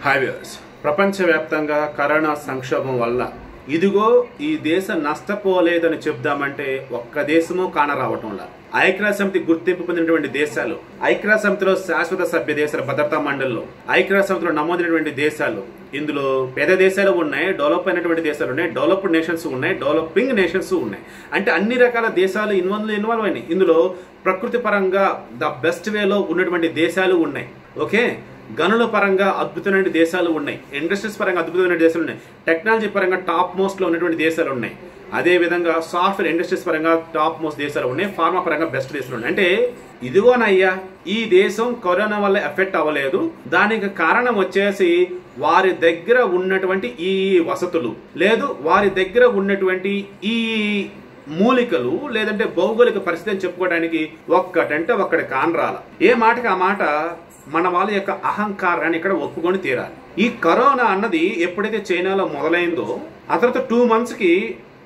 Hi viewers, ప్రపంచవ్యాప్తంగా corona సంక్షోభం వల్ల ఇదిగో ఈ దేశం నష్టపోలేదని చెప్దామంటే ఒక్క దేశము కానరావటంలా ఐక్యరాజ్యసమితి గుర్తింపు పొందినటువంటి దేశాలు, ఐక్యరాజ్యసమితిలో శాశ్వత సభ్య దేశాల భద్రతా మండలిలో ఐక్యరాజ్యసమితిలో నమోదైనటువంటి దేశాలు, ఇందులో పేద దేశాలు ఉన్నాయి, డెవలప్ అయినటువంటి దేశాలు ఉన్నాయి, డెవలప్డ్ నేషన్స్ ఉన్నాయి, డెవలపింగ్ నేషన్స్ ఉన్నాయి. అంటే అన్ని రకాల దేశాలు ఇన్వాల్వ్ అయినాయి. ఇందులో ప్రకృతి పరంగా ద బెస్ట్ వేలో ఉన్నటువంటి దేశాలు ఉన్నాయి. ఓకే, గనుల పరంగా అద్భుతమైన దేశాలు ఉన్నాయి, ఇండస్ట్రీస్ పరంగా అద్భుతమైన దేశాలు ఉన్నాయి, టెక్నాలజీ పరంగా టాప్ మోస్ట్ లో ఉన్నటువంటి దేశాలు ఉన్నాయి, అదే విధంగా సాఫ్ట్వేర్ ఇండస్ట్రీస్ పరంగా టాప్ మోస్ట్ దేశాలు ఉన్నాయి, ఫార్మా పరంగా బెస్ట్ దేశాలు ఉన్నాయి. అంటే ఇదిగోనయ్యా ఈ దేశం కరోనా వల్ల ఎఫెక్ట్ అవ్వలేదు, దానికి కారణం వచ్చేసి వారి దగ్గర ఉన్నటువంటి ఈ వసతులు, లేదు వారి దగ్గర ఉన్నటువంటి ఈ మూలికలు, లేదంటే భౌగోళిక పరిస్థితి అని చెప్పుకోవడానికి ఒక్కటంటే ఒక్కటి కానరాల. ఏ మాటకి ఆ మాట మన వాళ్ళ యొక్క అహంకారాన్ని ఇక్కడ ఒప్పుకొని తీరాలి. ఈ కరోనా అన్నది ఎప్పుడైతే చైనాలో మొదలైందో ఆ తర్వాత 2 months కి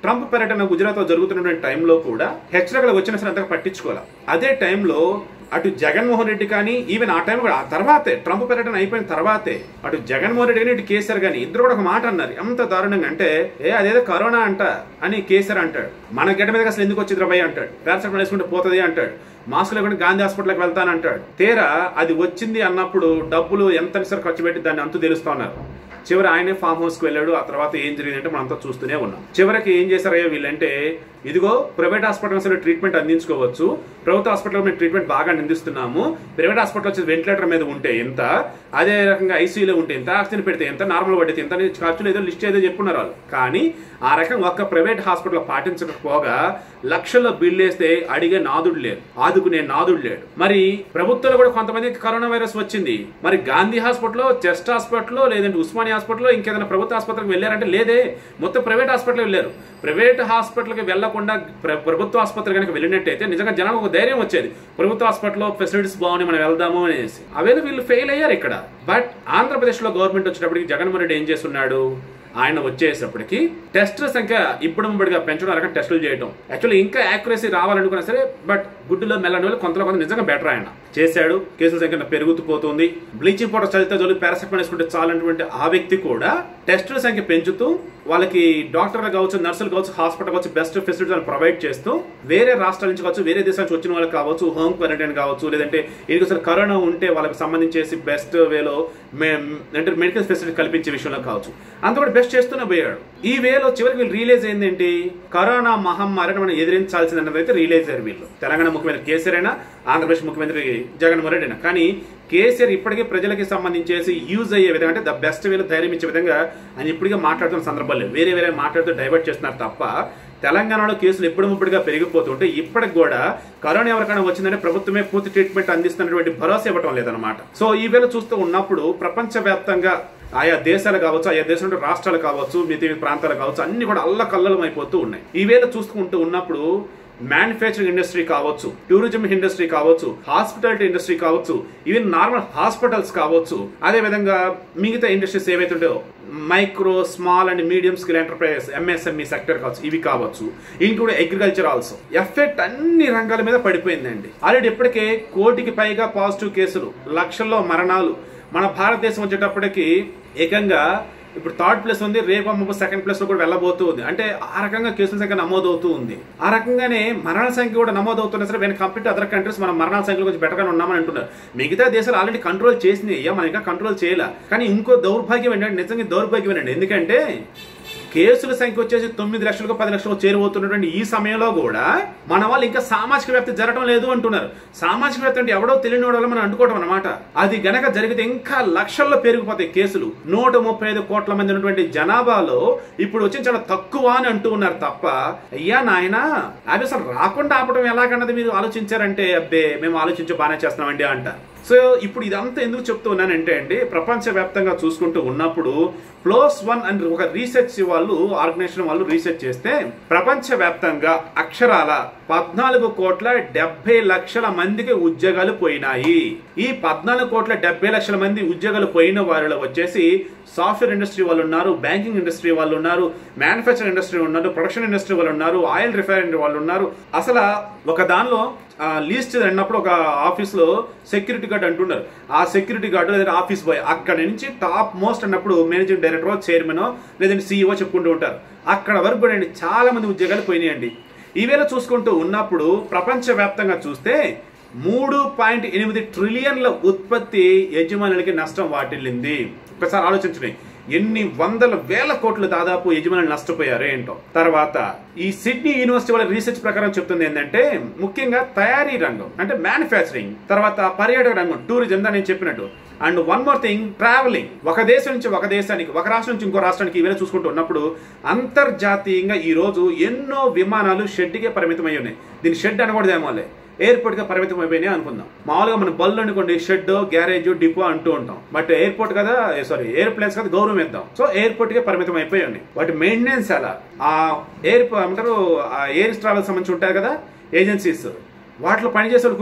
ట్రంప్ పర్యటన గుజరాత్ లో జరుగుతున్నటువంటి టైంలో కూడా హెచ్చరికలు వచ్చిన సరే అంతగా పట్టించుకోవాలి. అదే టైంలో అటు జగన్మోహన్ రెడ్డి కానీ, ఈవెన్ ఆ టైం కూడా ఆ తర్వాతే ట్రంప్ పర్యటన అయిపోయిన తర్వాతే అటు జగన్మోహన్ రెడ్డి కానీ ఇటు కేసీఆర్ కానీ ఇద్దరు కూడా ఒక మాట అన్నారు. ఎంత దారుణంగా అంటే, అదేదో కరోనా అంట అని కేసీఆర్ అంటాడు, మన గడ్డ మీద అసలు ఎందుకు వచ్చింది రాబాయ్ అంటాడు, పారాసిటమాల్ వేసుకుంటే పోతుంది అంటాడు, మాస్క్ లేకుండా గాంధీ హాస్పిటల్కి వెళ్తానంటాడు. తీరా అది వచ్చింది అన్నప్పుడు డబ్బులు ఎంత ఖర్చు పెట్టి దాన్ని అంతు తెలుస్తా ఉన్నారు. చివరి ఆయనే ఫామ్ హౌస్ కి వెళ్ళాడు. ఆ తర్వాత ఏం జరిగిందంటే మనంతా చూస్తూనే ఉన్నాం. చివరికి ఏం చేశారయ్యా వీళ్ళంటే, ఇదిగో ప్రైవేట్ హాస్పిటల్స్ లో ట్రీట్మెంట్ అందించుకోవచ్చు, ప్రభుత్వ హాస్పిటల్లో మేము ట్రీట్మెంట్ బాగా అందిస్తున్నాము, ప్రైవేట్ హాస్పిటల్ వచ్చి వెంటిలేటర్ మీద ఉంటే ఎంత, అదే రకంగా ఐసీయూలో ఉంటే ఎంత, ఆక్సిజన్ పెడితే ఎంత, నార్మల్ పడితే ఎంత ఖర్చులు ఏదో లిస్ట్ ఏదో చెప్పున్నారు వాళ్ళు. కానీ ఆ రకంగా ఒక్క ప్రైవేట్ హాస్పిటల్ పాటించకపోగా లక్షల్లో బిల్లు వేస్తే అడిగే నాదుడు లేడు, ఆదుకునే నాదుడు లేడు. మరి ప్రభుత్వంలో కూడా కొంతమందికి కరోనా వైరస్ వచ్చింది. మరి గాంధీ హాస్పిటల్లో, చెస్ట్ హాస్పిటల్లో, లేదంటే ఉస్మానియా హాస్పిటల్లో, ఇంకేదైనా ప్రభుత్వ ఆసుపత్రికి వెళ్ళారంటే లేదే, మొత్తం ప్రైవేట్ హాస్పిటల్ వెళ్ళారు. ప్రైవేట్ హాస్పిటల్కి వెళ్లకుండా ప్రభుత్వ ఆసుపత్రి కనుక వెళ్ళినట్టయితే నిజంగా జనాలకు ఒక ధైర్యం వచ్చేది, ప్రభుత్వ హాస్పిటల్లో ఫెసిలిటీస్ బాగున్నాయి మనం వెళ్దాము అనేసి. అవేదో వీళ్ళు ఫెయిల్ అయ్యారు ఇక్కడ. బట్ ఆంధ్రప్రదేశ్ లో గవర్నమెంట్ వచ్చేటప్పటికి జగన్మోహన్ రెడ్డి ఏం చేస్తున్నాడు, ఆయన వచ్చేటప్పటికి టెస్టుల సంఖ్య ఇప్పుడు ముడిగా పెంచడం, అలాగే టెస్టులు చేయడం. యాక్చువల్లీ ఇంకా యాక్యురసీ రావాలనుకున్నా సరే, బట్ గుడ్డులో మెల్లని వాళ్ళు కొంతలో కొంత నిజంగా బెటర్ ఆయన చేశాడు. కేసుల సంఖ్య పెరుగుతూ పోతుంది. బ్లీచింగ్ పౌడర్ చదివితే జోలి పారాసిటమాల్ వేసుకుంటే చాలన్నటువంటి ఆ వ్యక్తి కూడా టెస్టుల సంఖ్య పెంచుతూ వాళ్ళకి డాక్టర్లు కావచ్చు, నర్సులు కావచ్చు, హాస్పిటల్ కావచ్చు బెస్ట్ ఫెసిలిటీస్ ప్రొవైడ్ చేస్తూ వేరే రాష్ట్రాల నుంచి కావచ్చు, వేరే దేశాల నుంచి వచ్చిన వాళ్ళకి కావచ్చు, హోమ్ క్వారంటైన్ కావచ్చు, లేదంటే ఇంకొకసారి కరోనా ఉంటే వాళ్ళకి సంబంధించేసి బెస్ట్ వేలో అంటే మెడికల్ ఫెసిలిటీ కల్పించే విషయంలో కావచ్చు అంత కూడా బెస్ట్ చేస్తూనే పోయాడు. ఈ వేలో చివరికి వీళ్ళు రియలైజ్ అయిందేంటి, కరోనా మహమ్మారిని మనం ఎదిరించాల్సిందన్నది అయితే రియలైజ్ అయ్యారు వీళ్ళు. తెలంగాణ ముఖ్యమంత్రి కేసీఆర్ అయినా, ఆంధ్రప్రదేశ్ ముఖ్యమంత్రి జగన్మోహన్ రెడ్డి అయినా. కానీ కేసీఆర్ ఇప్పటికే ప్రజలకి సంబంధించేసి యూజ్ అయ్యే విధంగా, అంటే ద బెస్ట్ వేలో ధైర్యం ఇచ్చే విధంగా ఆయన ఇప్పటికే మాట్లాడుతున్న సందర్భాలు వేరే మాట్లాడుతూ డైవర్ట్ చేస్తున్నారు తప్ప, తెలంగాణలో కేసులు ఎప్పుడుగా పెరిగిపోతుంటే ఇప్పటికి కూడా కరోనా ఎవరికైనా వచ్చిందంటే ప్రభుత్వమే పూర్తి ట్రీట్మెంట్ అందిస్తున్నటువంటి భరోసా ఇవ్వటం లేదనమాట. సో ఈ వేళ చూస్తూ ఉన్నప్పుడు ప్రపంచవ్యాప్తంగా ఆయా దేశాలు కావచ్చు, ఆయా దేశంలో రాష్ట్రాలు కావచ్చు, మిగతా ప్రాంతాలు కావచ్చు, అన్ని కూడా అల్లకల్లోలం అయిపోతూ ఉన్నాయి. ఈ వేళ చూసుకుంటూ ఉన్నప్పుడు మ్యానుఫ్యాక్చరింగ్ ఇండస్ట్రీ కావచ్చు, టూరిజం ఇండస్ట్రీ కావచ్చు, హాస్పిటాలిటీ ఇండస్ట్రీ కావచ్చు, ఈవెన్ నార్మల్ హాస్పిటల్స్ కావచ్చు, అదే విధంగా మిగతా ఇండస్ట్రీస్ ఏవైతే ఉంటాయో micro, small and medium scale enterprises, MSME sector కావచ్చు, ఇవి కావచ్చు, ఇంక్లూడ్ అగ్రికల్చర్ ఆల్సో. ఎఫెక్ట్ అన్ని రంగాల మీద పడిపోయిందండి. ఆల్రెడీ ఇప్పటికే 1 కోటికి పైగా పాజిటివ్ కేసులు, లక్షల్లో మరణాలు. మన భారతదేశం వచ్చేటప్పటికి ఏకంగా ఇప్పుడు 3rd ప్లేస్ ఉంది, రేపు 2nd ప్లేస్ లో కూడా వెళ్ళబోతూ ఉంది. అంటే ఆ రకంగా కేసుల సంఖ్య నమోదవుతూ ఉంది. ఆ రకంగానే మరణాల సంఖ్య కూడా నమోదవుతున్నా సరే, when compare to other countries మనం మరణాల సంఖ్యలో కొంచెం బెటర్గా ఉన్నామని అంటున్నారు. మిగతా దేశాలు ఆల్రెడీ కంట్రోల్ చేసినాయి, మనం ఇంకా కంట్రోల్ చేయాల. కానీ ఇంకో దౌర్భాగ్యం ఏంటంటే, నిజంగా దౌర్భాగ్యం ఏంటంటే, ఎందుకంటే కేసుల సంఖ్య వచ్చేసి 9 లక్షలకు 10 లక్షలకు చేరువవుతున్నటువంటి ఈ సమయంలో కూడా మన వాళ్ళు ఇంకా సామాజిక వ్యాప్తి జరగడం లేదు అంటున్నారు. సామాజిక వ్యాప్తి అంటే ఎవడో తెలియని వల్ల మనం అనుకోవడం అనమాట. అది గనక జరిగితే ఇంకా లక్షల్లో పెరిగిపోతాయి కేసులు. 135 కోట్ల మంది ఉన్నటువంటి జనాభాలో ఇప్పుడు వచ్చి చాలా తక్కువ అని అంటూ ఉన్నారు తప్ప, అయ్యా నాయన అవి అసలు రాకుండా ఆపడం ఎలాగన్నది మీరు ఆలోచించారంటే, అబ్బే మేము ఆలోచించి బాగానే చేస్తున్నామండి అంటారు. సో ఇప్పుడు ఇదంతా ఎందుకు చెప్తూ ఉన్నానంటే అండి, ప్రపంచవ్యాప్తంగా చూసుకుంటూ ఉన్నప్పుడు +1 అని ఒక రీసెర్చ్ ఆర్గనైజేషన్ వాళ్ళు రీసెర్చ్ చేస్తే ప్రపంచవ్యాప్తంగా అక్షరాల 14,70,00,000 మందికి ఉద్యోగాలు పోయినాయి. ఈ 14,70,00,000 మంది ఉద్యోగాలు పోయిన వారిలో వచ్చేసి సాఫ్ట్వేర్ ఇండస్ట్రీ వాళ్ళు ఉన్నారు, బ్యాంకింగ్ ఇండస్ట్రీ వాళ్ళు ఉన్నారు, మ్యానుఫ్యాక్చరింగ్ ఇండస్ట్రీ ఉన్నారు, ప్రొడక్షన్ ఇండస్ట్రీ వాళ్ళు ఉన్నారు, ఆయిల్ రిఫైనరీ వాళ్ళు ఉన్నారు. అసలు ఒక దానిలో లీస్ట్ అన్నప్పుడు ఒక ఆఫీస్లో సెక్యూరిటీ గార్డ్ అంటున్నారు. ఆ సెక్యూరిటీ గార్డు లేదా ఆఫీస్ బాయ్ అక్కడ నుంచి టాప్ మోస్ట్ అన్నప్పుడు మేనేజింగ్ డైరెక్టర్, చైర్మన్ లేదంటే CEO చెప్పుకుంటూ ఉంటారు. అక్కడ వరకు కూడా చాలా మంది ఉద్యోగాలు పోయినాయండి. ఈవేళ చూసుకుంటూ ఉన్నప్పుడు ప్రపంచవ్యాప్తంగా చూస్తే 3.8 ట్రిలియన్ల ఉత్పత్తి యజమానులకి నష్టం వాటిల్లింది. ఒకసారి ఆలోచించండి, ఎన్ని వందల వేల కోట్లు దాదాపు యజమానులు నష్టపోయారు ఏంటో. తర్వాత ఈ సిడ్నీ యూనివర్సిటీ వాళ్ళ రీసెర్చ్ ప్రకారం చెప్తుంది ఏంటంటే ముఖ్యంగా తయారీ రంగం అంటే మ్యానుఫ్యాక్చరింగ్, తర్వాత పర్యాటక రంగం, టూరిజం దా నేను చెప్పినట్టు, and one more thing travelling. ఒక దేశం నుంచి ఒక దేశానికి, ఒక రాష్ట్రం నుంచి ఇంకో రాష్ట్రానికి ఈవేళ చూసుకుంటూ ఉన్నప్పుడు అంతర్జాతీయంగా ఈ రోజు ఎన్నో విమానాలు షెడ్కే పరిమితమై ఉన్నాయి. దీని షెడ్ అనకూడదేమోలే, ఎయిర్పోర్ట్ గా పరిమితం అయిపోయినాయి అనుకుందాం. మామూలుగా మనం బళ్ళు అనుకోండి షెడ్, గ్యారేజ్, డిపో అంటూ ఉంటాం. బట్ ఎయిర్పోర్ట్ కదా, సారీ ఎయిర్ప్లేన్స్ కదా గౌరవం ఇద్దాం. సో ఎయిర్పోర్ట్ గా పరిమితం అయిపోయి ఉన్నాయి. వాటి మెయింటెనెన్స్ ఎలా, ఆ ఏమంటారు ఎయిర్ ట్రావెల్ సంబంధించి ఉంటాయి కదా ఏజెన్సీస్, వాటిలో పనిచేసే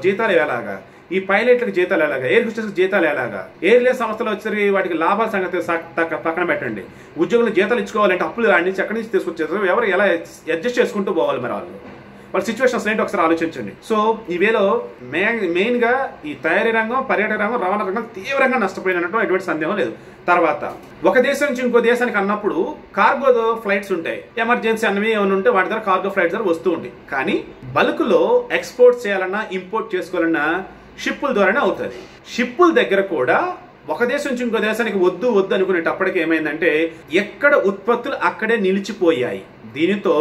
జీతాలు ఎలాగా, ఈ పైలట్లకు జీతాలు ఎలాగా, ఎయిర్ హోస్టెస్ జీతాలు ఎలాగా, ఎయిర్లైన్స్ సంస్థలు వచ్చి వాటికి లాభాల సంగతి పక్కన పెట్టండి. ఉద్యోగులు జీతాలు ఇచ్చుకోవాలంటే అప్పులు నుంచి ఎక్కడి నుంచి తీసుకొచ్చేస్తారు, ఎవరు ఎలా అడ్జస్ట్ చేసుకుంటూ పోవాలి మరి వాళ్ళ సిచ్యువేషన్స్ ఏంటి ఒకసారి ఆలోచించండి. సో ఈవేళ మెయిన్ గా ఈ తయారీ రంగం, పర్యాటక రంగం, రవాణా రంగం తీవ్రంగా నష్టపోయినట్టు ఎటువంటి సందేహం లేదు. తర్వాత ఒక దేశం నుంచి ఇంకో దేశానికి అన్నప్పుడు కార్గో ఫ్లైట్స్ ఉంటాయి, ఎమర్జెన్సీ అన్నవి ఏమైనా ఉంటే వాటి ద్వారా కార్గో ఫ్లైట్స్ ద్వారా వస్తూ ఉంటాయి. కానీ బల్క్ లో ఎక్స్పోర్ట్ చేయాలన్నా ఇంపోర్ట్ చేసుకోవాలన్నా షిప్పుల ద్వారానే అవుతుంది. షిప్పుల దగ్గర కూడా ఒక దేశం నుంచి ఇంకో దేశానికి వద్దు అనుకునేటప్పటికి ఏమైందంటే ఎక్కడ ఉత్పత్తులు అక్కడే నిలిచిపోయాయి. దీనితో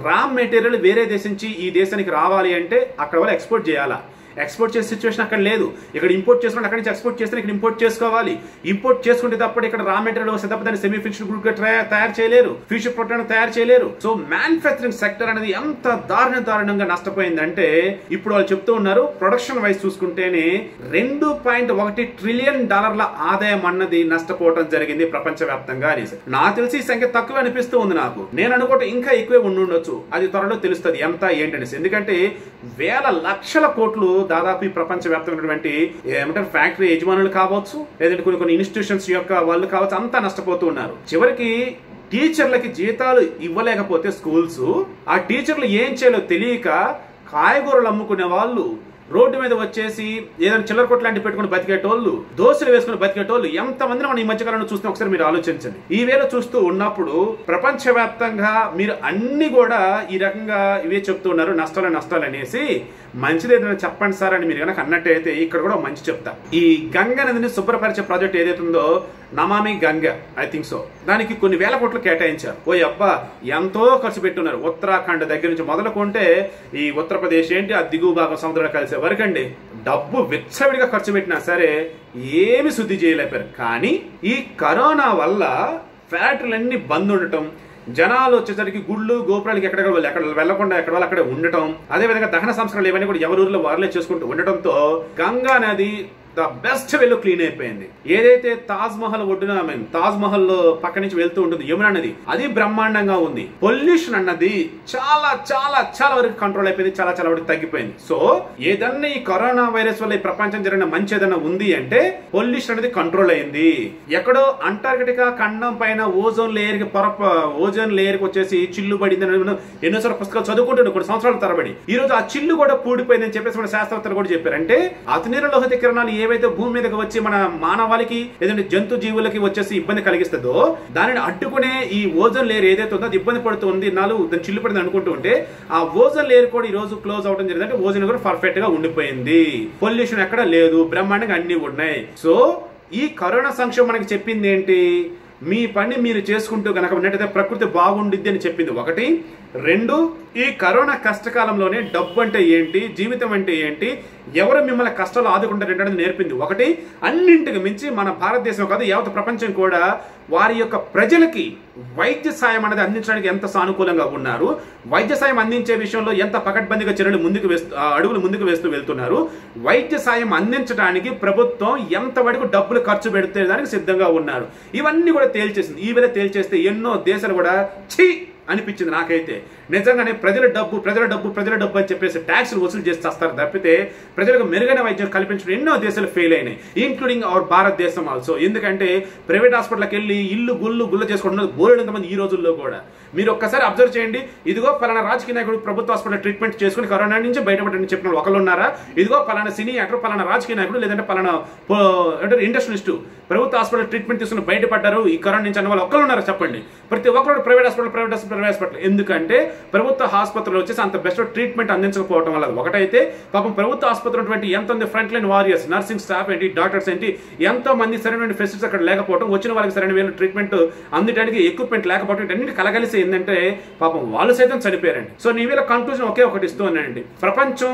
రా మెటీరియల్ వేరే దేశం నుంచి ఈ దేశానికి రావాలి అంటే అక్కడ వాళ్ళు ఎక్స్పోర్ట్ చేయాలా, ఎక్స్పోర్ట్ చేసే సిచ్యువేషన్ అక్కడ లేదు. ఇక్కడ ఇంపోర్ట్ చేసుకుంటే అక్కడి నుంచి ఎక్స్పోర్ట్ చేస్తే ఇక్కడ ఇంపోర్ట్ చేసుకోవాలి. ఇంపోర్ట్ చేసుకుంటే తప్పటి ఇక్కడ రా మెటీరియల్ సెటప్ దాన్ని సెమీ ఫిక్స్డ్ గ్రూప్ గా తయారు చేయలేరు, ఫ్యూచర్ ప్రొడక్ట్ తయారు చేయలేరు. సో మ్యానుఫ్యాక్చరింగ్ సెక్టర్ అనేది ఎంత దారుణంగా నష్టపోయిందంటే ఇప్పుడు వాళ్ళు చెప్తూ ఉన్నారు ప్రొడక్షన్ వైజ్ చూసుకుంటేనే $2.1 ట్రిలియన్ ఆదాయం అన్నది నష్టపోవడం జరిగింది ప్రపంచవ్యాప్తంగా అనేసి. నాకు తెలిసి ఈ సంఖ్య తక్కువ అనిపిస్తూ ఉంది నాకు. నేను అనుకుంటే ఇంకా ఎక్కువే ఉండొచ్చు, అది త్వరలో తెలుస్తుంది ఎంత ఏంటనేసి. ఎందుకంటే వేల లక్షల కోట్లు దాదాపు ఈ ప్రపంచవ్యాప్తమైనటువంటి ఏమంటారు ఫ్యాక్టరీ యజమానులు కావచ్చు, లేదంటే కొన్ని ఇన్స్టిట్యూషన్స్ యొక్క వాళ్ళు కావచ్చు, అంతా నష్టపోతూ ఉన్నారు. చివరికి టీచర్లకి జీతాలు ఇవ్వలేకపోతే స్కూల్స్, ఆ టీచర్లు ఏం చేయాలో తెలియక కాయగూరలు అమ్ముకునే వాళ్ళు, రోడ్డు మీద వచ్చేసి ఏదైనా చిల్లర కొట్టు లాంటి పెట్టుకుని బతికేటోళ్ళు, దోశలు వేసుకుని బతికేటోళ్ళు ఎంతమందిని మనం ఈ మధ్యకాలంలో చూస్తే ఒకసారి మీరు ఆలోచించండి. ఈ వేళ చూస్తూ ఉన్నప్పుడు ప్రపంచవ్యాప్తంగా మీరు అన్ని కూడా ఈ రకంగా ఇవే చెప్తున్నారు నష్టాలు అనేసి. మంచిది ఏదైనా చెప్పండి సార్ అని మీరు కనుక అన్నట్టయితే ఇక్కడ కూడా మంచి చెప్తా. ఈ గంగా నదిని శుభ్రపరిచే ప్రాజెక్ట్ ఏదైతే ఉందో నమామి గంగా, ఐ థింక్ సో, దానికి కొన్ని వేల కోట్లు కేటాయించారు. ఓ అబ్బా ఎంతో ఖర్చు పెట్టున్నారు. ఉత్తరాఖండ్ దగ్గర నుంచి మొదలుకుంటే ఈ ఉత్తరప్రదేశ్ ఏంటి ఆ దిగువ భాగం సముద్రంలో కలిసే వరకండి డబ్బు విచ్చవిడిగా ఖర్చు పెట్టినా సరే ఏమి శుద్ధి చేయలేపారు. కానీ ఈ కరోనా వల్ల ఫ్యాక్టరీలన్నీ బంద్ ఉండటం, జనాలు వచ్చేసరికి గుళ్ళు గోపురాలకి ఎక్కడ వెళ్లకుండా ఎక్కడ వాళ్ళు అక్కడే ఉండటం, అదేవిధంగా దహన సంస్కరణలు ఇవన్నీ కూడా ఎవరి ఊర్లో వారిలే చేసుకుంటూ ఉండటంతో గంగా నది ద బెస్ట్ వేలో క్లీన్ అయిపోయింది. ఏదైతే తాజ్ మహల్ ఒడ్డున తాజ్ మహల్ పక్క నుంచి వెళ్తూ ఉంటుంది యమునా నది, అది బ్రహ్మాండంగా ఉంది. పొల్యూషన్ అన్నది చాలా చాలా చాలా వరకు కంట్రోల్ అయిపోయింది, చాలా చాలా వరకు తగ్గిపోయింది. సో ఏదన్నా ఈ కరోనా వైరస్ వల్ల ఈ ప్రపంచం జరిగిన మంచి ఏదన్నా ఉంది అంటే పొల్యూషన్ అనేది కంట్రోల్ అయింది. ఎక్కడో అంటార్కిటికా ఖండం పైన ఓజోన్ లేయర్ కి వచ్చేసి చిల్లు పడింది ఎన్నోసార్లు పుస్తకాలు చదువుకుంటున్నాం కొన్ని సంవత్సరాల తరబడి. ఈ రోజు ఆ చిల్లు కూడా పూడిపోయిందని చెప్పేసి మన శాస్త్రవేత్తలు కూడా చెప్పారు. అంటే అతినీర లోహిత కిరణాలు ఏవైతే భూమి మీదకి వచ్చి మన మానవాళికి లేదంటే జంతు జీవులకి వచ్చేసి ఇబ్బంది కలిగిస్తుందో దానిని అడ్డుకునే ఈ ఓజోన్ లేయర్ ఏదైతే ఉందో అది ఇబ్బంది పడుతుంది, దాని చిల్లు పడింది అనుకుంటూ ఉంటే ఆ ఓజోన్ లేయర్ కూడా ఈ రోజు క్లోజ్ అవడం జరిగింది. అంటే ఓజోన్ కూడా పర్ఫెక్ట్ గా ఉండిపోయింది, పొల్యూషన్ ఎక్కడ లేదు, బ్రహ్మాండంగా అన్ని ఉన్నాయి. సో ఈ కరోనా సంక్షోభం మనకి చెప్పింది ఏంటి, మీ పని మీరు చేసుకుంటూ కనుక ఉన్నట్టయితే ప్రకృతి బాగుండిద్ది అని చెప్పింది ఒకటి. రెండు, ఈ కరోనా కష్టకాలంలోనే డబ్బు అంటే ఏంటి, జీవితం అంటే ఏంటి, ఎవరు మిమ్మల్ని కష్టాలు ఆదుకుంటారు అనేది నేర్పింది ఒకటి. అన్నింటికి మించి మన భారతదేశం కాదు యావత్ ప్రపంచం కూడా వారి యొక్క ప్రజలకి వైద్య సాయం అనేది అందించడానికి ఎంత సానుకూలంగా ఉన్నారు, వైద్య సాయం అందించే విషయంలో ఎంత పకడ్బందీగా అడుగులు ముందుకు వేస్తూ వెళ్తున్నారు, వైద్య సాయం అందించడానికి ప్రభుత్వం ఎంత వరకు డబ్బులు ఖర్చు పెడితే దానికి సిద్ధంగా ఉన్నారు. ఇవన్నీ కూడా తేల్చేసింది. ఈ వేళ తేల్చేస్తే ఎన్నో దేశాలు కూడా అనిపించింది నాకైతే. నిజంగానే ప్రజల డబ్బు అని చెప్పేసి ట్యాక్సులు వసూలు చేసి వస్తారు తప్పితే ప్రజలకు మెరుగైన వైద్యం కల్పించడం ఎన్నో దేశాలు ఫెయిల్ అయినాయి, ఇంక్లూడింగ్ అవర్ భారతదేశం ఆల్సో. ఎందుకంటే ప్రైవేట్ హాస్పిటల్కి వెళ్ళి ఇల్లు గుల్ల చేసుకుంటున్నది బోలెడంతమంది ఈ రోజుల్లో కూడా. మీరు ఒక్కసారి అబ్జర్వ్ చేయండి, ఇదిగో పలానా రాజకీయ నాయకుడు ప్రభుత్వ హాస్పిటల్ ట్రీట్మెంట్ చేసుకుని కరోనా నుంచి బయటపడని చెప్పిన ఒకళ్ళు ఉన్నారా? ఇదిగో పలానా సినీ యాక్టర్, పలానా రాజకీయ నాయకుడు, లేదంటే పలానా ఇండస్ట్రియలిస్ట్ ప్రభుత్వ హాస్పిటల్ ట్రీట్మెంట్ తీసుకుని బయటపడ్డారు ఈ కరోనా నుంచి అన్న వాళ్ళు ఒక్కళ్ళు ఉన్నారా చెప్పండి? ప్రతి ఒక్కరు ప్రైవేట్ హాస్పిటల్. ఎందుకంటే ప్రభుత్వ ఆసుపత్రులు వచ్చేసి అంత బెస్ట్ ట్రీట్మెంట్ అందించకపోవడం వల్ల. ఒకటైతే పాపం ప్రభుత్వ ఆసుపత్రి ఎంతమంది front line warriors, nursing staff ఏంటి, డాక్టర్స్ ఏంటి, ఎంతో మంది సరైన ఫెసిలిటీస్ అక్కడ లేకపోవడం, వచ్చిన వాళ్ళకి సరైన వేలు ట్రీట్మెంట్ అందడానికి ఎక్విప్మెంట్ లేకపోవడం, అన్నింటి కలగలిసి ఏంటంటే పాపం వాళ్ళు సైతం చనిపోయారండి. సో నీ వీళ్ళ కంక్లూజన్ ఒకే ఒకటి ఇస్తూ ఉన్నానండి. ప్రపంచం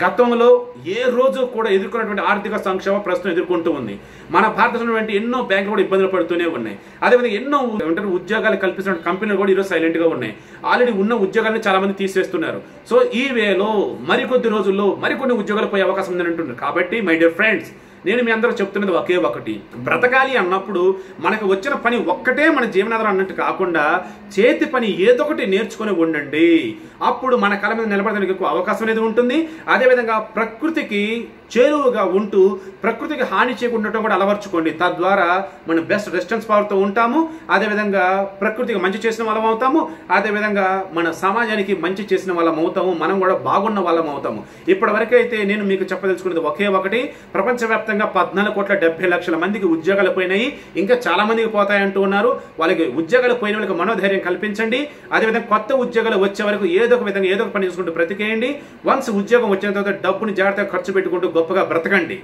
గతంలో ఏ రోజు కూడా ఎదుర్కొన్నటువంటి ఆర్థిక సంక్షోభ ప్రస్తుతం ఎదుర్కొంటూ ఉంది. మన భారతదేశంలో ఎన్నో బ్యాంకులు కూడా ఇబ్బందులు పడుతూనే ఉన్నాయి. అదేవిధంగా ఎన్నో ఉద్యోగాలు కల్పిస్తున్న కంపెనీలు కూడా ఈరోజు సైలెంట్ గా ఉన్నాయి. ఆల్రెడీ ఉన్న ఉద్యోగాలను చాలా మంది తీసేస్తున్నారు. సో ఈ వేలో మరికొద్ది రోజుల్లో మరికొన్ని ఉద్యోగాలు పోయే అవకాశం ఉందని అంటున్నారు. కాబట్టి మై డియర్ ఫ్రెండ్స్, నేను మీ అందరూ చెప్తున్నది ఒకే ఒకటి, బ్రతకాలి అన్నప్పుడు మనకు వచ్చిన పని ఒక్కటే మన జీవనాధారం అన్నట్టు కాకుండా చేతి పని ఏదో ఒకటి నేర్చుకుని ఉండండి. అప్పుడు మన కళ మీద నిలబడడానికి ఎక్కువ అవకాశం అనేది ఉంటుంది. అదేవిధంగా ప్రకృతికి చేరువుగా ఉంటూ ప్రకృతికి హాని చేయకుండా కూడా అలవర్చుకోండి. తద్వారా మనం బెస్ట్ రెసిస్టెన్స్ పవర్తో ఉంటాము. అదేవిధంగా ప్రకృతికి మంచి చేసిన వాళ్ళం అవుతాము. అదేవిధంగా మన సమాజానికి మంచి చేసిన వాళ్ళం అవుతాము. మనం కూడా బాగున్న వాళ్ళం అవుతాము. ఇప్పటి వరకు అయితే నేను మీకు చెప్పదలుచుకున్నది ఒకే ఒకటి, ప్రపంచవ్యాప్తంగా 14,70,00,000 మందికి ఉద్యోగాలు పోయినాయి, ఇంకా చాలా మందికి పోతాయంటూ ఉన్నారు. వాళ్ళకి ఉద్యోగాలు పోయిన వాళ్ళకి మనోధైర్యం కల్పించండి. అదేవిధంగా కొత్త ఉద్యోగాలు వచ్చే వరకు ఏదో ఒక విధంగా ఏదో ఒక పని చేసుకుంటూ బ్రతికేయండి. వన్స్ ఉద్యోగం వచ్చిన తర్వాత డబ్బుని జాగ్రత్తగా ఖర్చు పెట్టుకుంటూ గొప్పగా బ్రతకండి.